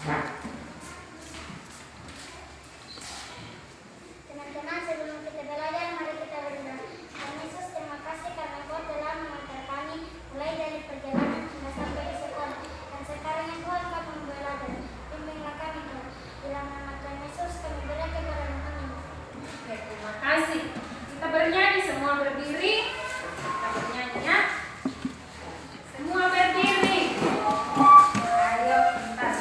Teman-teman, sebelum kita belajar, mari kita berdoa. Tuhan Yesus, terima kasih karena Kau telah mengantar kami mulai dari perjalanan hingga sampai di sekolah. Dan sekarang yang Tuhan kami belajar. Bimbinglah kami Tuhan. Dalam nama Tuhan Yesus kami berdoa kepada Tuhan. Oke, terima kasih. Kita bernyanyi, semua berdiri. Kita bernyanyi ya. Semua berdiri. Ayo, bentar.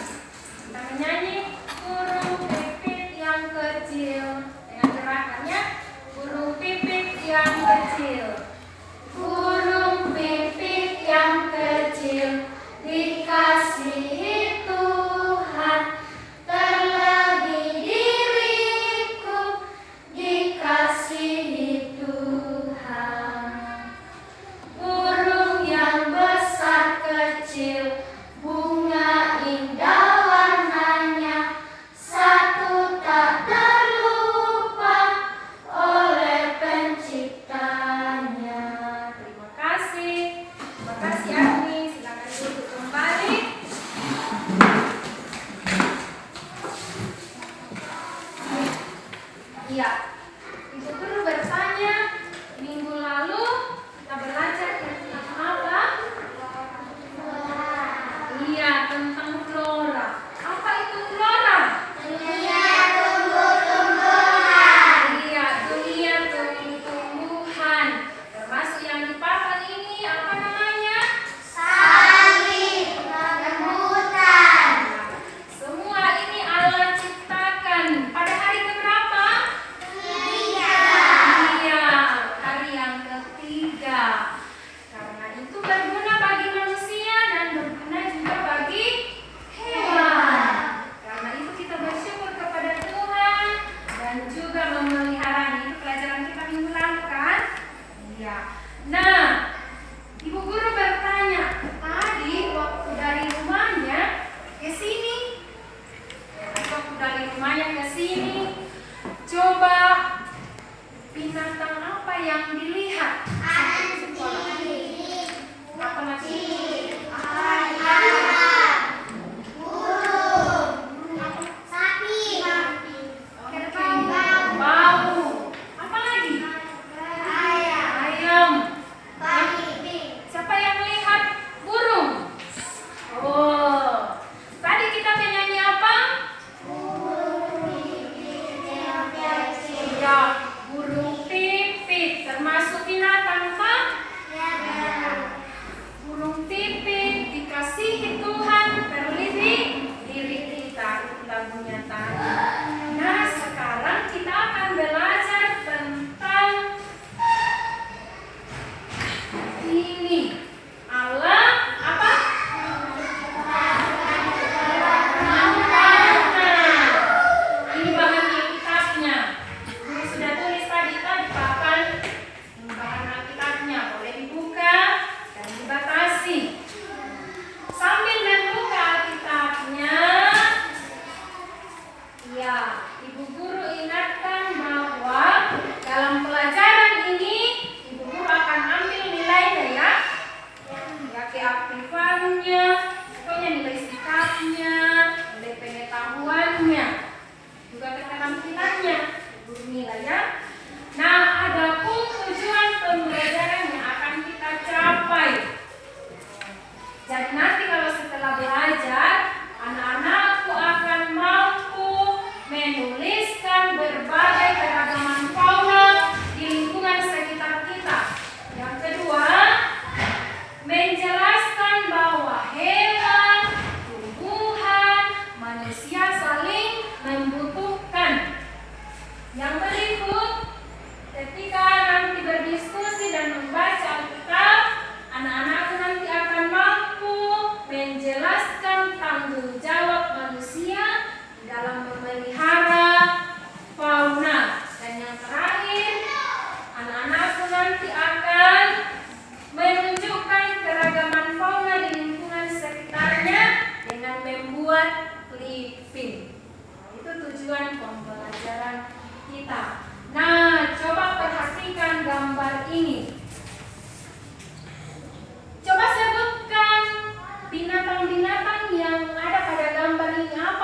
Kita menyanyi burung pipit yang kecil. Dengan gerakannya, burung pipit yang kecil. Burung pipit yang kecil dikasihi Tuhan, terlebih diriku dikasihi Tuhan. Burung yang besar kecil, bunga indah warnanya, satu tak terlupa oleh penciptanya. Terima kasih. Terima kasih Agni. Silakan duduk kembali. Iya. Ibu guru bertanya, minggu lalu kita belajar tentang apa? Iya, tentang flora. Apa itu flora? Iya, dunia tumbuh-tumbuhan. Termasuk yang di papan ini apa namanya? Semua ini Allah ciptakan pada hari keberapa? Iya, hari yang ketiga. Karena itu berguna bagi manusia dan berguna juga bagi hewan. Karena itu kita bersyukur kepada Tuhan dan juga memeliharanya. Itu pelajaran kita minggu lalu kan? Iya. Nah, Ibu guru bertanya, tadi waktu dari rumahnya ke sini, coba binatang apa yang dilihat? Apa lagi? Bau. Apa lagi? Ayam. Siapa yang melihat burung? Oh, tadi kita menyanyi apa? Ya, burung pipit termasuk binatang apa? Burung pipit dikasihi Tuhan, terlebih diri kita. Itu lagunya tadi. Nah, sekarang kita akan belajar tentang ini. Allah apa? Ini bahan Alkitabnya. Guru sudah tulis tadi di papan. Ini bahan Alkitabnya. Boleh dibuka dan dibatasi. Sambil membuka Alkitabnya, ya, Ibu guru ingatkan bahwa dalam pelajaran ini Ibu guru akan ambil nilainya ya. Ya, keaktifannya, pokoknya nilai sikapnya, nilai pengetahuannya, juga keterampilannya, guru nilai ya. Nah, adapun tujuan pembelajaran yang akan kita capai. Jadi nanti kalau setelah belajar, anak-anakku akan mampu menuliskan berbagai keragaman fauna di lingkungan sekitar kita. Yang kedua, menjelaskan bahwa hewan, tumbuhan, manusia saling membutuhkan. Yang berikut, ketika nanti berdiskusi dan membaca Alkitab, anak-anakku nanti akan mampu menjelaskan tanggung jawab manusia dalam memelihara fauna. Dan yang terakhir, anak-anakku nanti akan menunjukkan keragaman fauna di lingkungan sekitarnya dengan membuat clipping. Itu tujuan pembelajaran kita. Nah, coba perhatikan gambar ini. Coba sebutkan binatang-binatang yang ada pada gambar ini apa?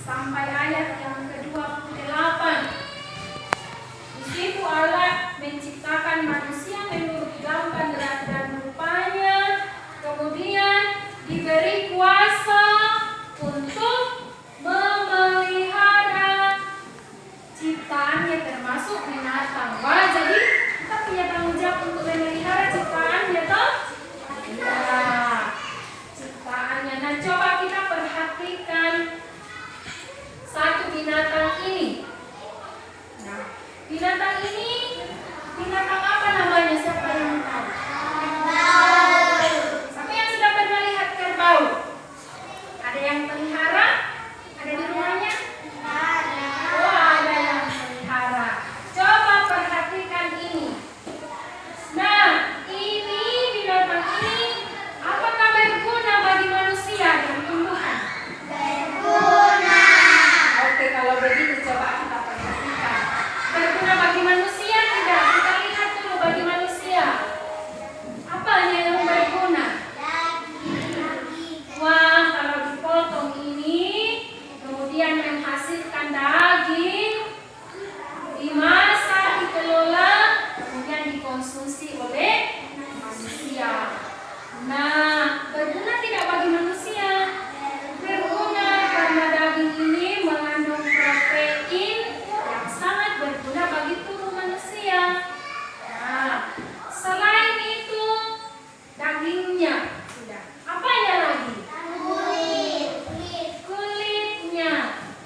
sampai ayat yang ke-28. Di situ Allah menciptakan manusia menurut gambar dan rupanya, kemudian diberi kuasa untuk memelihara ciptaannya termasuk binatang. Wah, jadi kita punya tanggung jawab untuk memelihara ciptaannya toh? Ya, ciptaannya. Nah, coba kita perhatikan satu binatang ini. Nah, binatang ini binatang apa namanya? Siapa yang tahu? Siapa yang sudah pernah lihat kerbau? Ada yang pelihara? Ada di rumahnya? Oh, ada yang pelihara. Coba perhatikan ini. Nah, ini binatang ini apakah berguna bagi manusia dan tumbuhan? Berguna. Oke, kalau begitu coba kita perhatikan. Berguna bagi manusia tidak? Kita lihat dulu bagi manusia. Apanya yang berguna? Wah, kalau dipotong ini kemudian menghasilkan daging, dimasak, dikelola, kemudian dikonsumsi oleh manusia. Nah, berguna tidak bagi manusia? Berguna karena daging ini mengandung protein yang sangat berguna bagi tubuh manusia. Nah, selain itu dagingnya sudah. Apanya lagi? Kulitnya.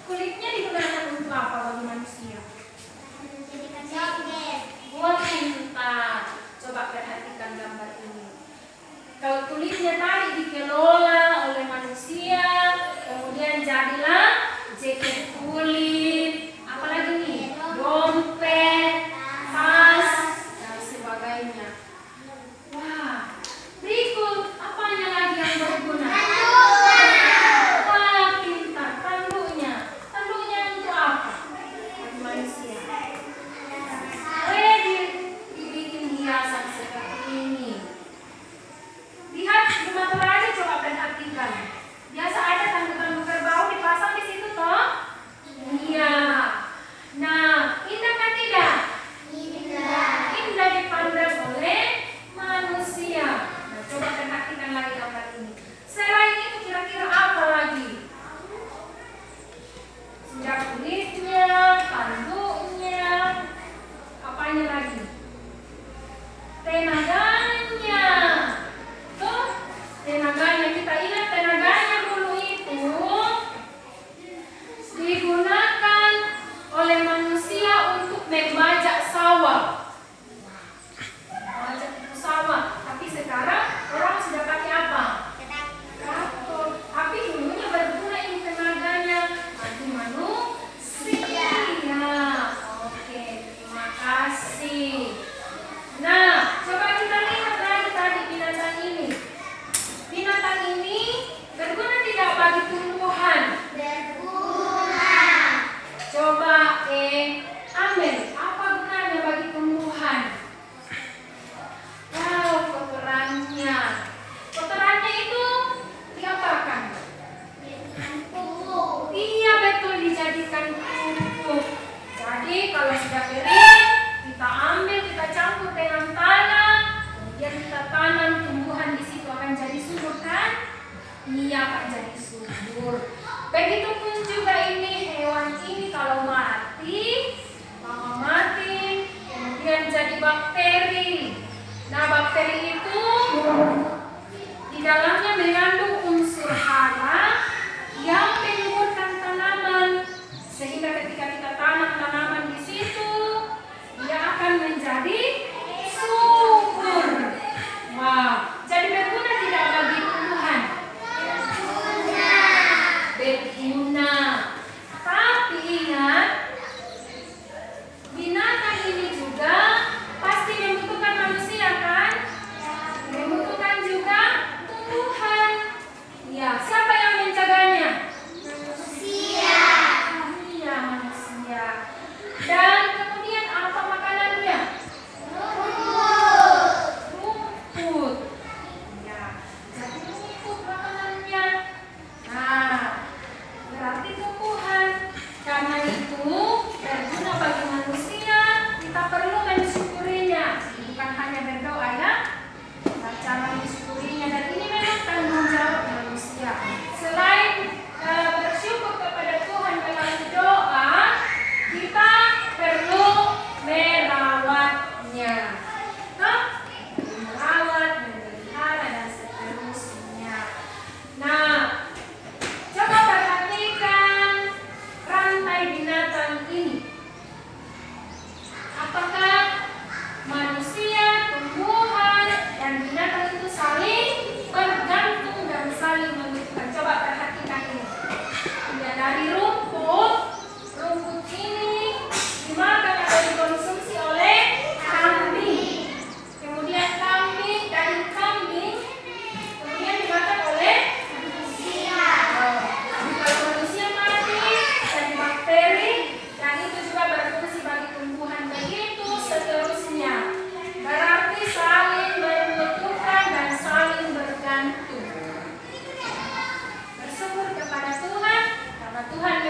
Kulitnya digunakan untuk apa bagi manusia? Buat pintar. Coba perhatikan gambar ini. Kalau kulitnya tadi dikelola oleh manusia, kemudian jadilah jaket kulit, apalagi nih, dompet, tas, dan sebagainya. Wah, berikut apanya lagi yang berguna? Wah, pintar. Tanduknya. Tanduknya untuk apa? Bagi manusia. Dibikin hiasan seperti ini. Lihat di mata aja, coba perhatikan. Biasa ada tanduk-tanduk kerbau dipasang di situ toh? Iya. Nah, indah kan tidak? Indah dipandang oleh manusia. Nah, coba perhatikan lagi gambar ini. Selain itu kira-kira apa lagi? Sejak kulitnya, tanduknya, apanya lagi? Tenaganya. Tuh, tenaganya, kita ingat tenaganya dulu itu digunakan oleh manusia untuk membajak sawah. Membajak itu sawah. Tapi sekarang orang sudah pakai apa? Traktor. Tapi dulunya berguna ini tenaganya bagi manusia. Oke, terima kasih. Nah, coba kita lihat lagi tadi binatang ini. Binatang ini berguna tidak bagi tumbuhan? Berguna. Coba ambil, apa gunanya bagi tumbuhan? Wow, kotorannya. Kotorannya itu diapakan? Pupuk. Iya, betul, dijadikan pupuk. Jadi kalau sudah kering, kita ambil, kita campur dengan tanah, kemudian kita tanam tumbuhan di situ, akan jadi subur kan? Iya, akan jadi subur. Begitupun juga ini hewan ini kalau mati, lama mati, kemudian jadi bakteri. Nah, bakteri itu di dalamnya mengandung unsur hara yang menyuburkan tanaman, sehingga ketika kita tanam tanaman di situ, dia akan menjadi subur. Wow, jadi berguna tidak bagi tumbuhan? Berguna. Tapi ingat, binatang ini juga pasti membutuhkan manusia kan? Membutuhkan juga tumbuhan. Ya, siapa yang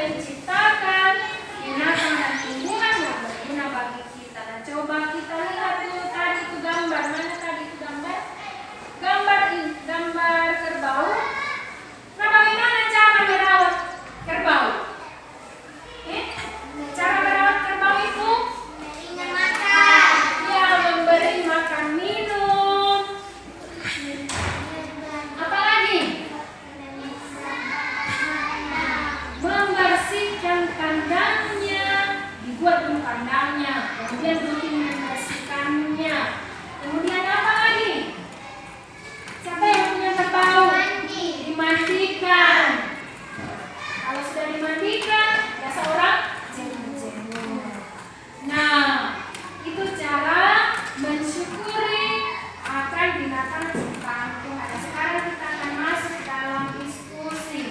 menciptakan binatang dan tumbuhan yang berguna bagi kita. Nah, coba kita lihat dulu tadi itu gambar. Mana tadi itu gambar? Gambar ini, gambar kerbau. Nah, bagaimana cara merawat kerbau? Cara merawat kerbau itu? Berinya makan. Ya, memberi makan minum. Apa lagi? Membersihkan kandangnya, dibuat dulu kandangnya, kemudian rutin membersihkannya. Kemudian apa lagi? Siapa yang punya kerbau? Mandi. Dimandikan. Kalau sudah dimandikan, ya seorang jemur. Nah, itu cara mensyukuri akan binatang ciptaan Tuhan. Nah, sekarang kita akan masuk dalam diskusi.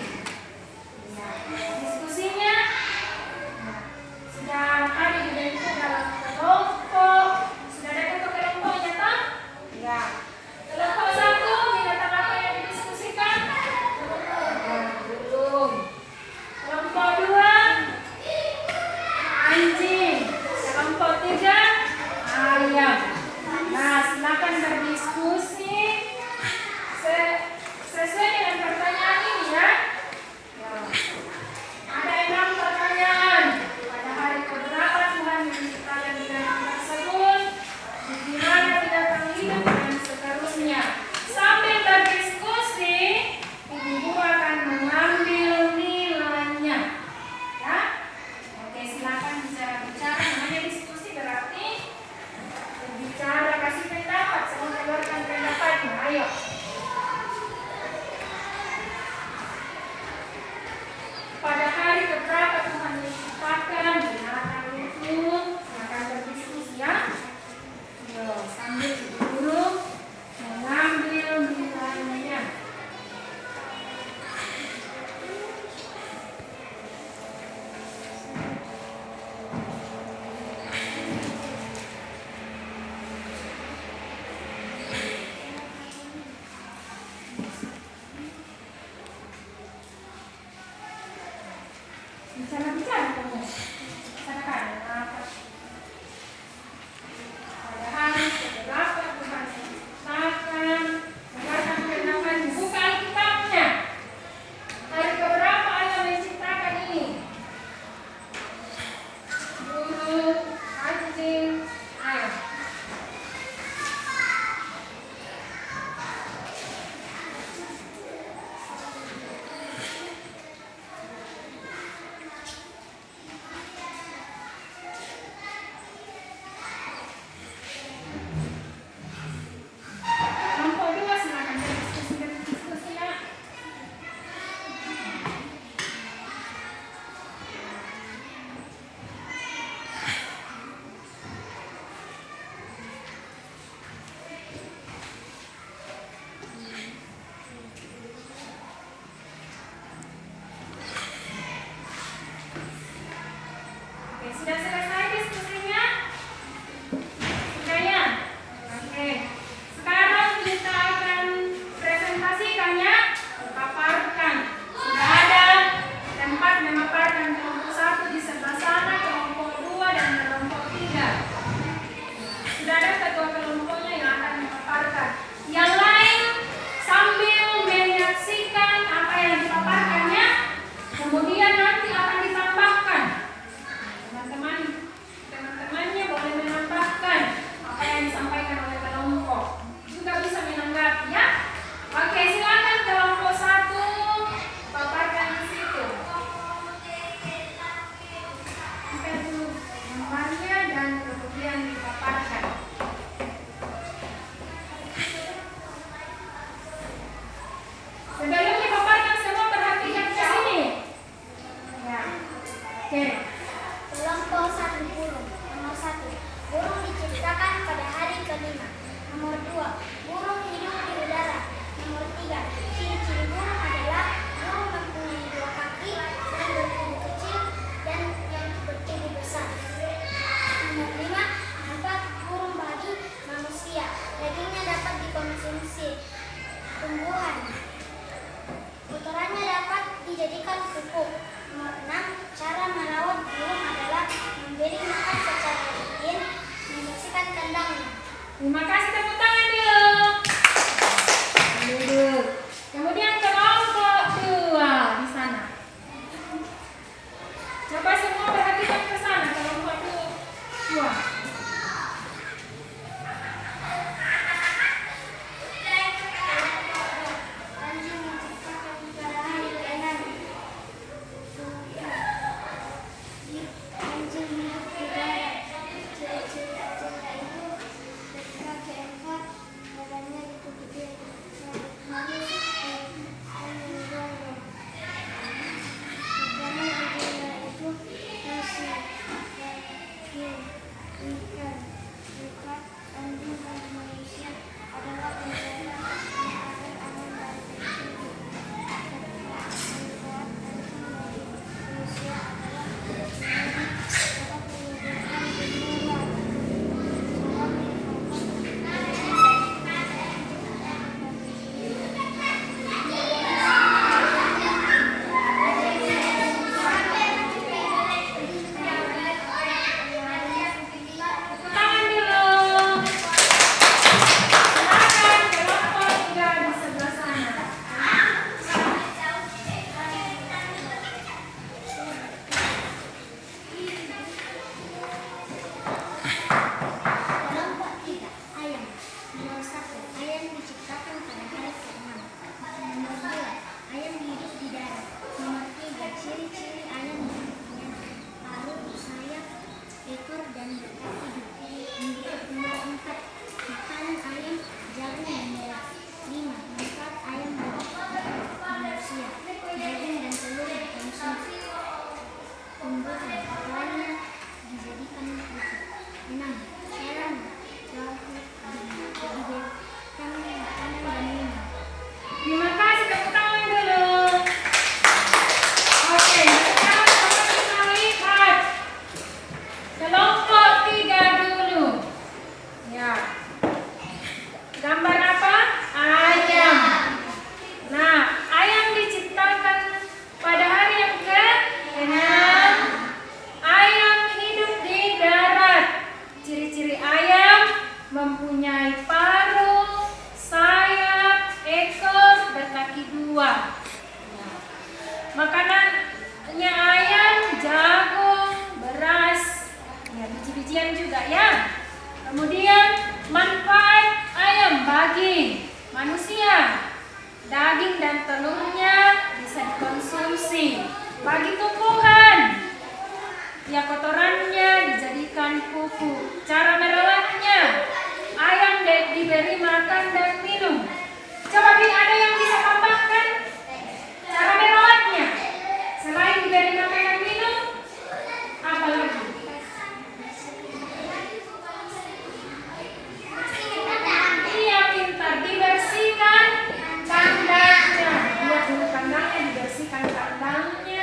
Ya, diskusinya sudah ada dibentuk dalam kelompok. Sudah ada bentuk kelompoknya, toh? Ya. Kelompok 1, binatang apa yang didiskusikan? Belum. Kelompok 2, anjing. Kelompok 3, ayam. Nah, silakan berdiskusi sesuai dengan pertanyaan ini ya. Ya. Ada 6 pertanyaan. Pada hari keberapa Tuhan menciptakan binatang tersebut? Di mana binatang hidup dan seterusnya. Sambil berdiskusi, ibu akan mengambil nilainya. Ya? Oke, silakan bicara-bicara. Namanya diskusi berarti berbicara, kasih pendapat, semua keluarkan pendapatnya. Ayo. Pada hari keberapa Tuhan menciptakan binatang itu? Silakan berdiskusi ya. Yo, sambil ibu guru mengambil nilainya. Bicara-bicara kamu. Katakan apa? Pada hari keberapa Tuhan menciptakan? Dengarkan pendapat, buka Alkitabnya. Hari keberapa Allah menciptakan ini? Burung, anjing, ayam. Kelompok 2 silakan berdiskusi ya. Oke, sudah selesai diskusinya? Sudah ya? Oke. Sekarang kita akan presentasikannya, paparkan. Sudah ada tempat memaparkan kelompok 1 di sebelah sana, kelompok 2 dan kelompok 3. Sudah ada ketua kelompoknya yang akan memaparkan. Yang lain sambil menyaksikan apa yang dipaparkannya, kemudian nanti akan ditambahkan. Teman-temannya boleh menambahkan apa yang disampaikan oleh kelompok. Juga bisa menanggapi ya. Oke, silakan kelompok 1 paparkan di situ. Sampai dulu gambarnya dan kemudian dipaparkan. Sebelum dipaparkan semua perhatikan ke sini. Ya. Oke. Kelompok 1 burung. Nomor 1, burung diciptakan pada hari ke-5. Nomor 2, burung hidup di udara. Nomor 3, ciri-ciri burung adalah burung mempunyai 2 kaki dan bertubuh kecil dan yang bertubuh besar. Nomor 5, manfaat burung bagi manusia. Dagingnya dapat dikonsumsi tumbuhan. Kotorannya dapat dijadikan pupuk. Nomor 6, Terima kasih, tepuk tangan dulu. Duduk. Kemudian kelompok 2 di sana. Coba semua perhatikan ke sana, kelompok 2. Terima kasih, tepuk tangan dulu. Oke, sekarang kita lihat kelompok 3 dulu. Ya. Gambar apa? Ayam. Nah, ayam diciptakan pada hari yang ke-6. Ayam hidup di darat. Ciri-ciri ayam mempunyai paruh, sayap, ekor, berkaki 2. Makanannya ayam jagung, beras, ya biji-bijian juga ya. Kemudian manfaat ayam bagi manusia, daging dan telurnya bisa dikonsumsi. Bagi tumbuhan, ya kotorannya dijadikan pupuk. Cara merawatnya, ayam diberi makan dan minum. Coba ada yang bisa tambahkan cara merawatnya? Selain diberi makan dan minum, apa lagi? Iya, pintar. Dibersihkan kandangnya. Lihat dulu kandangnya, dibersihkan kandangnya.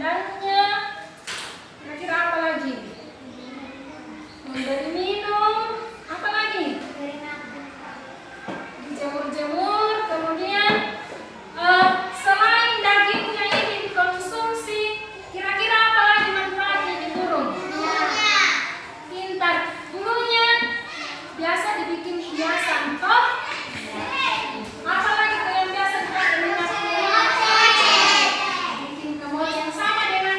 tangannya. Kira-kira apa lagi? Memberi minum. Apa lagi? Dijemur-jemur. Kemudian selain dagingnya ini dikonsumsi, kira-kira apa lagi manfaatnya di burung? Pintar. Bulunya biasa dibikin hiasan, toh? Apa lagi tuh yang biasa dipakai minyak? Bikin kemoceng sama dengan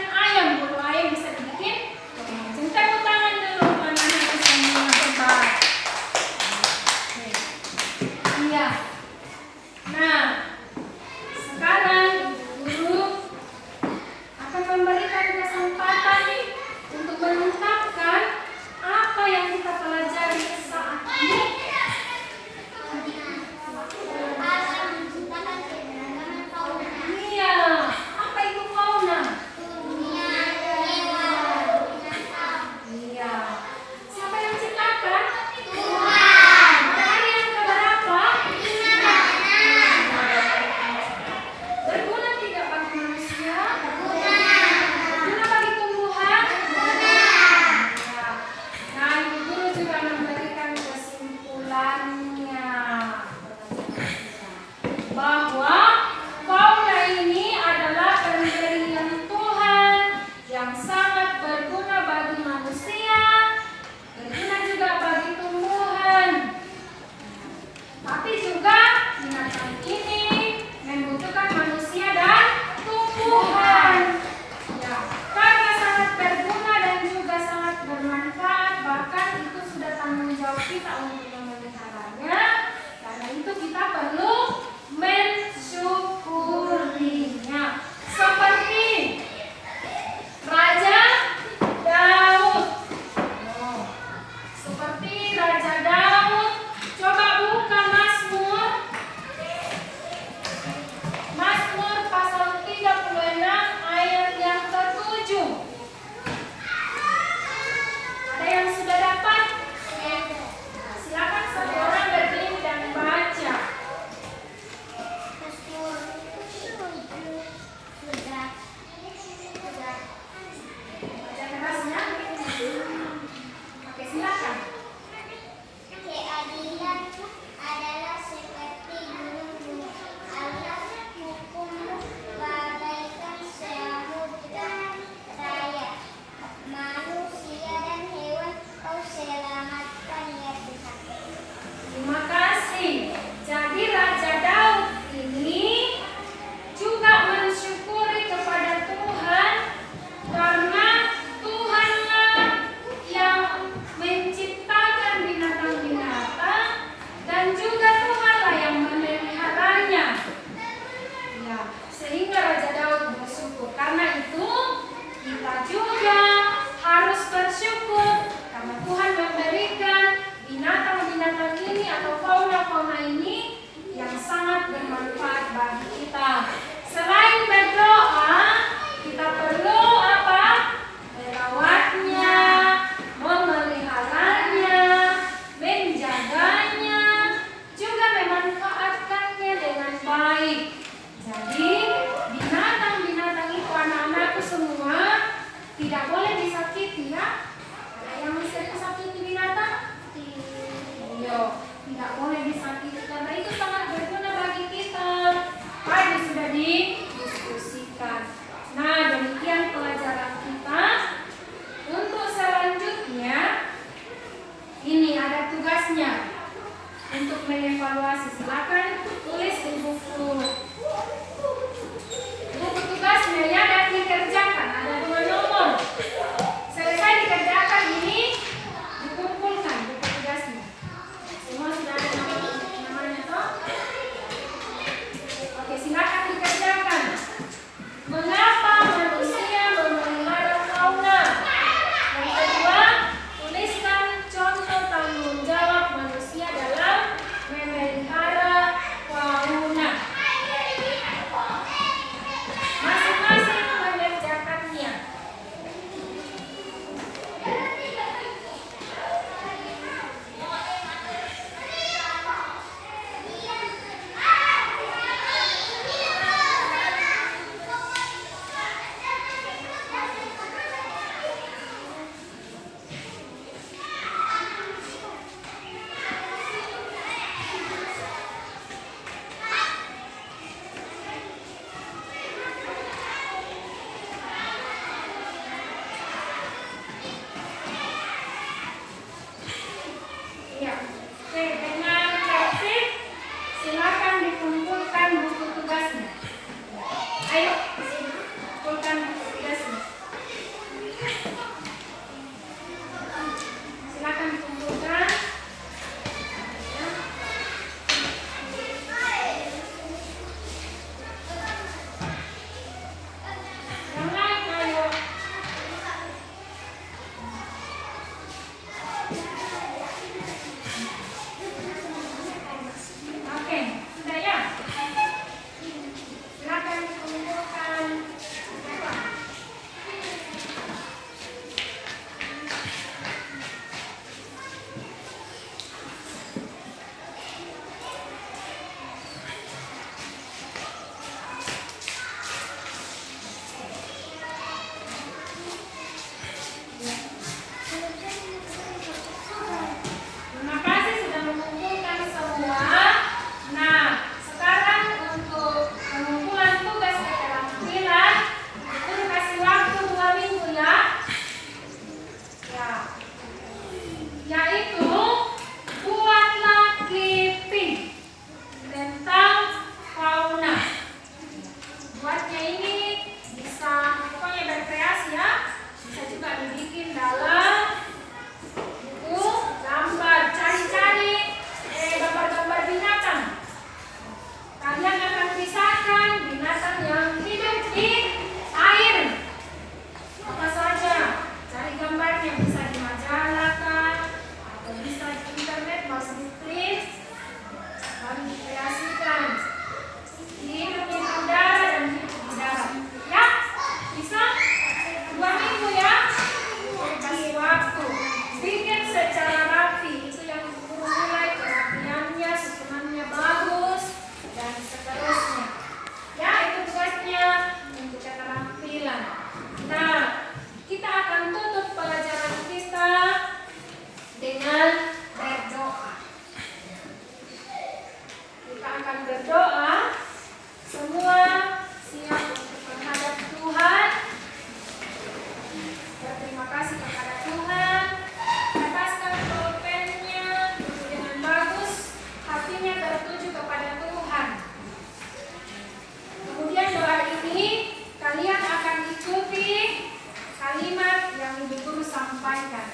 sampaikan.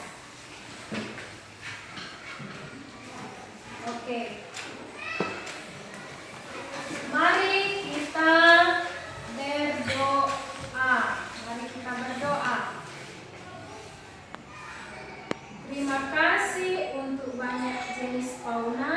Oke. Mari kita berdoa. Mari kita berdoa. Terima kasih untuk banyak jenis fauna